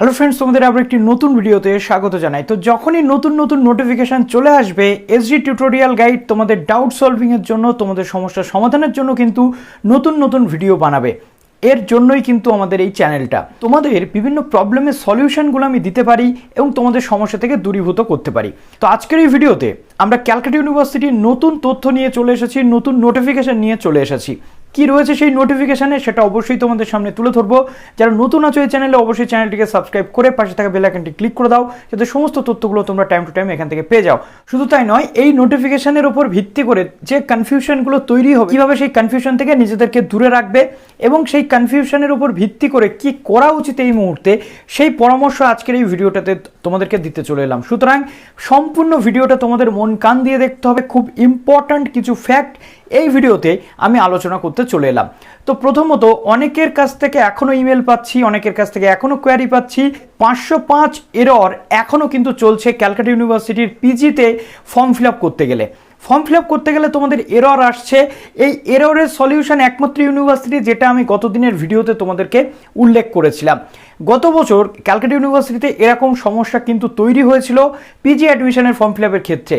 Hello friends, তোমাদের আবার একটি নতুন ভিডিওতে স্বাগত জানাই। তো যখনই নতুন নতুন নোটিফিকেশান চলে আসবে, এসজি টিউটোরিয়াল গাইড তোমাদের ডাউট সলভিংয়ের জন্য, তোমাদের সমস্যার সমাধানের জন্য কিন্তু নতুন নতুন ভিডিও বানাবে। এর জন্যই কিন্তু আমাদের এই চ্যানেলটা, তোমাদের বিভিন্ন প্রবলেমের সলিউশনগুলো আমি দিতে পারি এবং তোমাদের সমস্যা থেকে দূরীভূত করতে পারি। তো আজকের এই ভিডিওতে আমরা ক্যালকাটা ইউনিভার্সিটির নতুন তথ্য নিয়ে চলে এসেছি, নতুন নোটিফিকেশান নিয়ে চলে এসেছি। কি রয়েছে সেই নোটিফিকেশানে সেটা অবশ্যই তোমাদের সামনে তুলে ধরবো। যারা নতুন আছো এই চ্যানেলে, অবশ্যই চ্যানেলটিকে সাবস্ক্রাইব করে পাশে থাকা বেল আইকনটি ক্লিক করে দাও, যাতে সমস্ত তথ্যগুলো তোমরা টাইম টু টাইম এখান থেকে পেয়ে যাও। শুধু তাই নয়, এই নোটিফিকেশানের উপর ভিত্তি করে যে কনফিউশনগুলো তৈরি হবে, কীভাবে সেই কনফিউশন থেকে নিজেদেরকে দূরে রাখবে এবং সেই কনফিউশনের উপর ভিত্তি করে কি করা উচিত এই মুহূর্তে, সেই পরামর্শ আজকের এই ভিডিওটাতে তোমাদেরকে দিতে চলে এলাম। সুতরাং সম্পূর্ণ ভিডিওটা তোমাদের মন কান দিয়ে দেখতে হবে। খুব ইম্পর্ট্যান্ট কিছু ফ্যাক্ট এই ভিডিওতে আমি আলোচনা করতে চলে এলাম। তো প্রথমত, অনেকের কাছ থেকে এখনও ইমেল পাচ্ছি, অনেকের কাছ থেকে এখনও কোয়ারি পাচ্ছি। 505 এরর এখনও কিন্তু চলছে ক্যালকাটা ইউনিভার্সিটির পিজিতে ফর্ম ফিল আপ করতে গেলে তোমাদের এরর আসছে। এই এররের সলিউশন একমাত্র ইউনিভার্সিটি, যেটা আমি গতদিনের ভিডিওতে তোমাদেরকে উল্লেখ করেছিলাম। গত বছর ক্যালকাটা ইউনিভার্সিটিতে এরকম সমস্যা কিন্তু তৈরি হয়েছিল পিজি অ্যাডমিশনের ফর্ম ফিল আপের ক্ষেত্রে।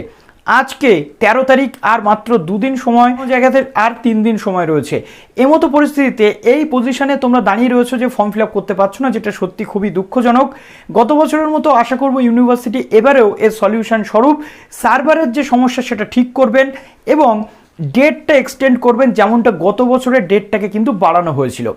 আজকে 13 তারিখ, আর মাত্র 2 দিন সময়, জায়গাতে আর 3 দিন সময় রয়েছে। এমতো পরিস্থিতিতে এই পজিশনে তোমরা দাঁড়িয়ে রয়েছো যে ফর্ম ফিল আপ করতে পারছো না, যেটা সত্যি খুবই দুঃখজনক। গত বছরের মতো আশা করব ইউনিভার্সিটি এবারেও এর সলিউশন স্বরূপ সার্ভারের যে সমস্যা সেটা ঠিক করবেন এবং ডেটটা এক্সটেন্ড করবেন, যেমনটা গত বছরের ডেটটাকে কিন্তু বাড়ানো হয়েছিল।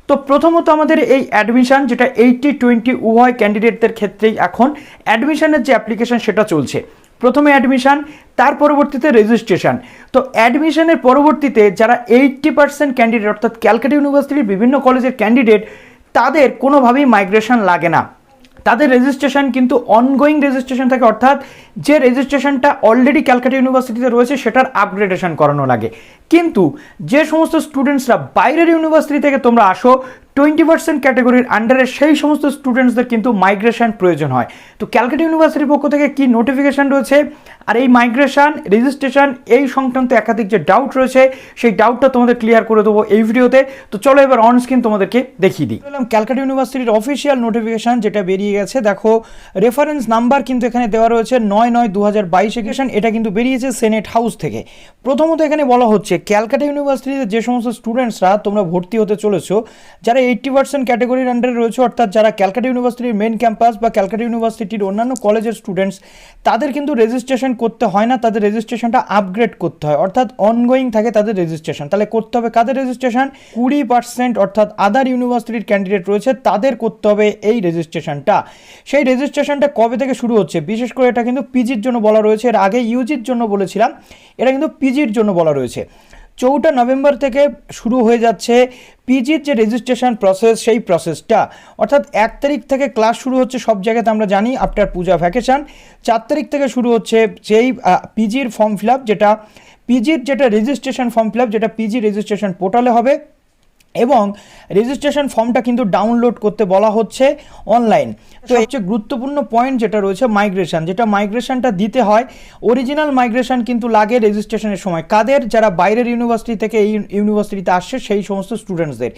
তো প্রথমত আমাদের এই অ্যাডমিশন, যেটা 80-20 উভয় ক্যান্ডিডেটদের ক্ষেত্রেই এখন অ্যাডমিশনের যে অ্যাপ্লিকেশন সেটা চলছে। প্রথমে অ্যাডমিশন, তার পরবর্তীতে রেজিস্ট্রেশন। তো অ্যাডমিশনের পরবর্তীতে যারা 80% ক্যান্ডিডেট, অর্থাৎ ক্যালকাটা ইউনিভার্সিটির বিভিন্ন কলেজের ক্যান্ডিডেট, তাদের কোনোভাবেই মাইগ্রেশন লাগে না। তাদের রেজিস্ট্রেশন কিন্তু অনগোয়িং রেজিস্ট্রেশন থাকে, অর্থাৎ যে রেজিস্ট্রেশনটা অলরেডি ক্যালকাটা ইউনিভার্সিটিতে রয়েছে সেটার আপগ্রেডেশন করানো লাগে। কিন্তু যে সমস্ত স্টুডেন্টসরা বাইরের ইউনিভার্সিটি থেকে তোমরা আসো 20% ক্যাটাগরির আন্ডারে, সেই সমস্ত স্টুডেন্টসদের কিন্তু মাইগ্রেশন প্রয়োজন হয়। তো ক্যালকাটা ইউনিভার্সিটির পক্ষ থেকে কি নোটিফিকেশান রয়েছে, আর এই মাইগ্রেশন, রেজিস্ট্রেশন এই সংক্রান্ত একাধিক যে ডাউট রয়েছে সেই ডাউটটা তোমাদের ক্লিয়ার করে দেবো এই ভিডিওতে। তো চলো এবার অন স্ক্রিন তোমাদেরকে দেখিয়ে দিই। ক্যালকাটা ইউনিভার্সিটির অফিসিয়াল নোটিফিকেশান যেটা বেরিয়ে গেছে, দেখো রেফারেন্স নাম্বার কিন্তু এখানে দেওয়া রয়েছে 9/9/2022। এটা কিন্তু বেরিয়েছে সেনেট হাউস থেকে। প্রথমত এখানে বলা হচ্ছে ক্যালকাটা ইউনিভার্সিটিতে যে সমস্ত স্টুডেন্টসরা তোমরা ভর্তি হতে চলেছো, যারা 80% ক্যাটাগরির আন্ডারে রয়েছে, অর্থাৎ যারা ক্যালকাটা ইউনিভার্সিটির মেন ক্যাম্পাস বা ক্যালকাটা ইউনিভার্সিটির অন্যান্য কলেজের স্টুডেন্টস, তাদের কিন্তু রেজিস্ট্রেশন করতে হয় না, তাদের রেজিস্ট্রেশনটা আপগ্রেড করতে হয়, অর্থাৎ অনগোয়িং থাকে তাদের রেজিস্ট্রেশন। তাহলে করতে হবে কাদের রেজিস্ট্রেশন? 20% অর্থাৎ আদার ইউনিভার্সিটির ক্যান্ডিডেট রয়েছে, তাদের করতে হবে এই রেজিস্ট্রেশনটা। সেই রেজিস্ট্রেশনটা কবে থেকে শুরু হচ্ছে? বিশেষ করে এটা কিন্তু পিজির জন্য বলা রয়েছে, এর আগে ইউজির জন্য বলেছিলাম, এটা কিন্তু পিজির জন্য বলা রয়েছে। 4 নভেম্বর থেকে শুরু হয়ে যাচ্ছে পিজির যে রেজিস্ট্রেশন প্রসেস, সেই প্রসেসটা। অর্থাৎ 1 তারিখ থেকে ক্লাস শুরু হচ্ছে সব জায়গাতে, আমরা জানি, আফটার পূজা ভ্যাকেশন। 4 তারিখ থেকে শুরু হচ্ছে সেই পিজির ফর্ম ফিল আপ, যেটা পিজির যেটা রেজিস্ট্রেশন ফর্ম ফিল আপ, যেটা পিজি রেজিস্ট্রেশন পোর্টালে হবে। এবং রেজিস্ট্রেশন ফর্মটা কিন্তু ডাউনলোড করতে বলা হচ্ছে অনলাইন। তো সবচেয়ে গুরুত্বপূর্ণ পয়েন্ট যেটা রয়েছে মাইগ্রেশন, যেটা মাইগ্রেশনটা দিতে হয়, অরিজিনাল মাইগ্রেশন কিন্তু লাগে রেজিস্ট্রেশনের সময়। কাদের? যারা বাইরের ইউনিভার্সিটি থেকে এই ইউনিভার্সিটিতে আসছে সেই সমস্ত স্টুডেন্টসদের।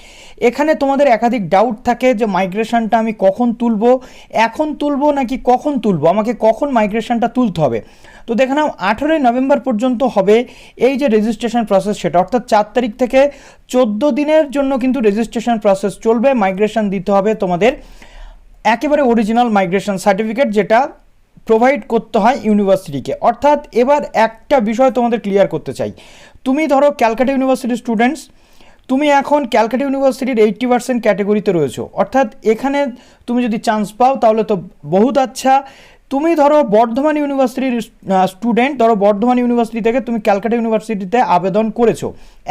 এখানে তোমাদের একাধিক ডাউট থাকে যে মাইগ্রেশনটা আমি কখন তুলবো, এখন তুলবো নাকি কখন তুলবো, আমাকে কখন মাইগ্রেশনটা তুলতে হবে। তো দেখে নাও 18 নভেম্বর পর্যন্ত হবে এই যে রেজিস্ট্রেশন প্রসেস সেটা, অর্থাৎ 4 তারিখ থেকে 14 দিনের জন্য কিন্তু রেজিস্ট্রেশন প্রসেস চলবে। মাইগ্রেশন দিতে হবে তোমাদের একেবারে অরিজিনাল মাইগ্রেশন সার্টিফিকেট, যেটা প্রোভাইড করতে হয় ইউনিভার্সিটিকে। অর্থাৎ এবার একটা বিষয় তোমাদের ক্লিয়ার করতে চাই, তুমি ধরো ক্যালকাটা ইউনিভার্সিটির স্টুডেন্টস, তুমি এখন ক্যালকাটা ইউনিভার্সিটির 80% ক্যাটাগরিতে রয়েছো, অর্থাৎ এখানে তুমি যদি চান্স পাও তাহলে তো বহুত আচ্ছা। তুমি ধরো বর্ধমান ইউনিভার্সিটির স্টুডেন্ট, ধরো বর্ধমান ইউনিভার্সিটি থেকে তুমি ক্যালকাটা ইউনিভার্সিটিতে আবেদন করেছো,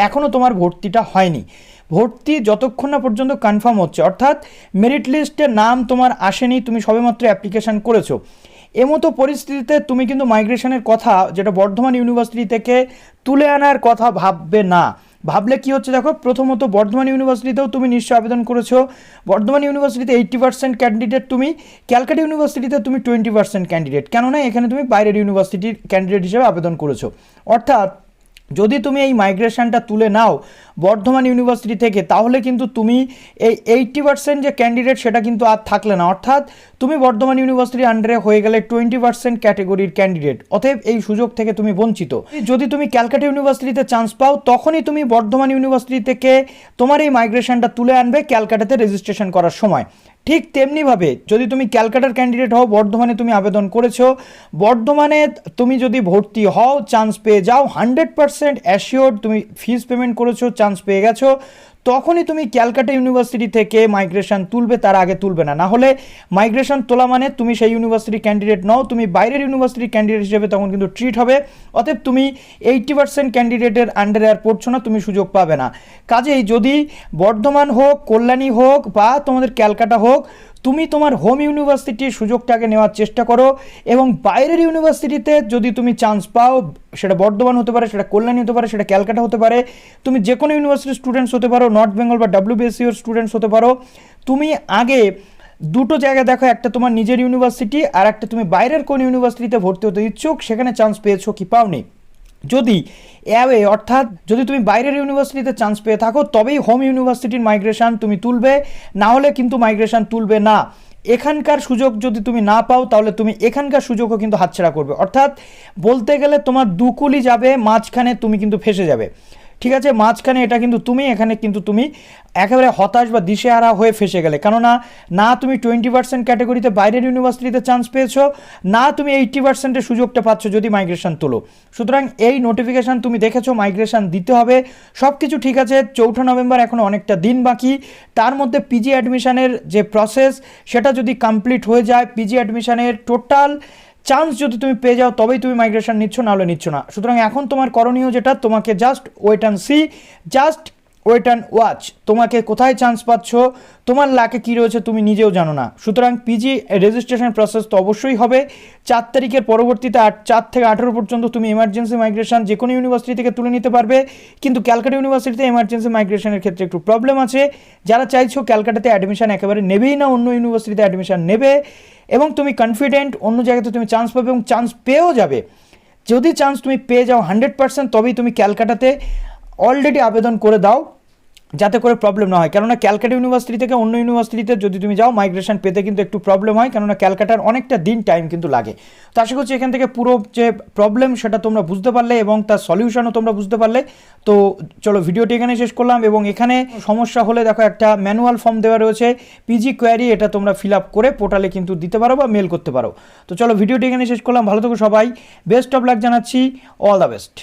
এখনও তোমার ভর্তিটা হয়নি। ভর্তি যতক্ষণ না পর্যন্ত কনফার্ম হচ্ছে, অর্থাৎ মেরিট লিস্টে নাম তোমার আসেনি, তুমি সবেমাত্র অ্যাপ্লিকেশান করেছো, এমতো পরিস্থিতিতে তুমি কিন্তু মাইগ্রেশনের কথা, যেটা বর্ধমান ইউনিভার্সিটি থেকে তুলে আনার কথা ভাববে না। ভাবলে কি হচ্ছে দেখো, প্রথমত বর্ধমান ইউনিভার্সিটিতেও তুমি নিশ্চয় আবেদন করেছো, বর্ধমান ইউনিভার্সিটিতে 80% ক্যান্ডিডেট তুমি, ক্যালকাটা ইউনিভার্সিটিতে তুমি 20% ক্যান্ডিডেট, কেননা এখানে তুমি বাইরের ইউনিভার্সিটির ক্যান্ডিডেট হিসেবে আবেদন করেছো। অর্থাৎ যদি তুমি এই মাইগ্রেশনটা তুলে নাও বর্ধমান ইউনিভার্সিটি থেকে, তাহলে কিন্তু তুমি এই 80% যে ক্যান্ডিডেট সেটা কিন্তু আর থাকলে না, অর্থাৎ তুমি বর্ধমান ইউনিভার্সিটির আন্ডারে হয়ে গেলে 20% ক্যাটেগরির ক্যান্ডিডেট। অতএব এই সুযোগ থেকে তুমি বঞ্চিত। যদি তুমি ক্যালকাটা ইউনিভার্সিটিতে চান্স পাও, তখনই তুমি বর্ধমান ইউনিভার্সিটি থেকে তোমার এই মাইগ্রেশনটা তুলে আনবে ক্যালকাটাতে রেজিস্ট্রেশন করার সময়। ঠিক তেমনিভাবে যদি তুমি ক্যালকাটার ক্যান্ডিডেট হও, বর্ধমানে তুমি আবেদন করেছো, বর্ধমানে তুমি যদি ভর্তি হও, চান্স পেয়ে যাও, 100% অ্যাসিওর্ড তুমি ফিস পেমেন্ট করেছো, চান্স পেয়ে গেছো, তখনই তুমি ক্যালকাটা ইউনিভার্সিটি থেকে মাইগ্রেশন তুলবে, তার আগে তুলবে না। না হলে মাইগ্রেশন তোলা মানে তুমি সেই ইউনিভার্সিটি ক্যান্ডিডেট নও, তুমি বাইরের ইউনিভার্সিটি ক্যান্ডিডেট হিসেবে তখন কিন্তু ট্রিট হবে। অতএব তুমি 80% ক্যান্ডিডেটের আন্ডারে আর পড়ছো না, তুমি সুযোগ পাবে না। কাজেই যদি বর্ধমান হোক, কল্যাণী হোক বা তোমাদের ক্যালকাটা হোক, তুমি তোমার হোম ইউনিভার্সিটির সুযোগটাকে নেওয়ার চেষ্টা করো, এবং বাইরের ইউনিভার্সিটিতে যদি তুমি চান্স পাও, সেটা বর্ধমান হতে পারে, সেটা কল্যাণী হতে পারে, সেটা ক্যালকাটা হতে পারে, তুমি যে কোনো ইউনিভার্সিটির স্টুডেন্টস হতে পারো, নর্থ বেঙ্গল বা wbsu স্টুডেন্টস হতে পারো, তুমি আগে দুটো জায়গা দেখো, একটা তোমার নিজের ইউনিভার্সিটি আর একটা তুমি বাইরের কোন ইউনিভার্সিটিতে ভর্তি হতে ইচ্ছুক, সেখানে চান্স পেয়েছো কি পাওনি। যদি অ্যাওয়ে অর্থাৎ যদি তুমি বাইরের ইউনিভার্সিটিতে চান্স পেয়ে থাকো, তবেই হোম ইউনিভার্সিটির মাইগ্রেশন তুমি তুলবে, না হলে কিন্তু মাইগ্রেশন তুলবে না। এখানকার সুযোগ যদি তুমি না পাও, তাহলে তুমি এখানকার সুযোগও কিন্তু হাতছাড়া করবে। অর্থাৎ বলতে গেলে তোমার দুকুলি যাবে, মাঝখানে তুমি কিন্তু ফেসে যাবে। ঠিক আছে, মাঝখানে এটা কিন্তু তুমি, এখানে কিন্তু তুমি একেবারে হতাশ বা দিশেহারা হয়ে ফেসে গেলে। কেননা না তুমি 20% ক্যাটাগরিতে বাইরের ইউনিভার্সিটিতে চান্স পেয়েছো, না তুমি 80%-এর সুযোগটা পাচ্ছ যদি মাইগ্রেশন তোলো। সুতরাং এই নোটিফিকেশান তুমি দেখেছো, মাইগ্রেশন দিতে হবে, সব কিছু ঠিক আছে। 4 নভেম্বর এখনও অনেকটা দিন বাকি, তার মধ্যে পিজি অ্যাডমিশনের যে প্রসেস সেটা যদি কমপ্লিট হয়ে যায়, পিজি অ্যাডমিশনের টোটাল চান্স যদি তুমি পেয়ে যাও, তবেই তুমি মাইগ্রেশন নিচ্ছ, না হলে নিচ্ছ না। সুতরাং এখন তোমার করণীয় যেটা, তোমাকে just wait and see, just wait and watch. তোমাকে কোথায় চান্স পাচ্ছ, তোমার লাকে কী রয়েছে তুমি নিজেও জানো না। সুতরাং পিজি রেজিস্ট্রেশন প্রসেস তো অবশ্যই হবে 4 তারিখের পরবর্তীতে। 4 থেকে 18 পর্যন্ত তুমি এমার্জেন্সি মাইগ্রেশন যে কোনো ইউনিভার্সিটি থেকে তুলে নিতে পারবে, কিন্তু ক্যালকাটা ইউনিভার্সিটিতে এমার্জেন্সি মাইগ্রেশনের ক্ষেত্রে একটু প্রবলেম আছে। যারা চাইছো ক্যালকাটাতে অ্যাডমিশন একেবারে নেবেই না, অন্য ইউনিভার্সিটিতে অ্যাডমিশন নেবে, এবং তুমি কনফিডেন্ট অন্য জায়গাতে তুমি চান্স পাবে এবং চান্স পেয়েও যাবে। যদি চান্স তুমি পেয়ে যাও 100%, তবেই তুমি ক্যালকাটাতে অলরেডি আবেদন করে দাও, যাতে করে প্রবলেম না হয়। কেননা ক্যালকাটা ইউনিভার্সিটি থেকে অন্য ইউনিভার্সিটিতে যদি তুমি যাও, মাইগ্রেশন পেতে কিন্তু একটু প্রবলেম হয়, কেননা ক্যালকাটার অনেকটা দিন টাইম কিন্তু লাগে। তো আশা করছি এখান থেকে পুরো যে প্রবলেম সেটা তোমরা বুঝতে পারলে এবং তার সলিউশনও তোমরা বুঝতে পারলে। তো চলো ভিডিওটি এখানে শেষ করলাম, এবং এখানে সমস্যা হলে দেখো একটা ম্যানুয়াল ফর্ম দেওয়া রয়েছে পিজি কোয়ারি, এটা তোমরা ফিল আপ করে পোর্টালে কিন্তু দিতে পারো বা মেল করতে পারো। তো চলো ভিডিওটি এখানে শেষ করলাম, ভালো থেকো সবাই, বেস্ট অফ লাক জানাচ্ছি, অল দ্য বেস্ট।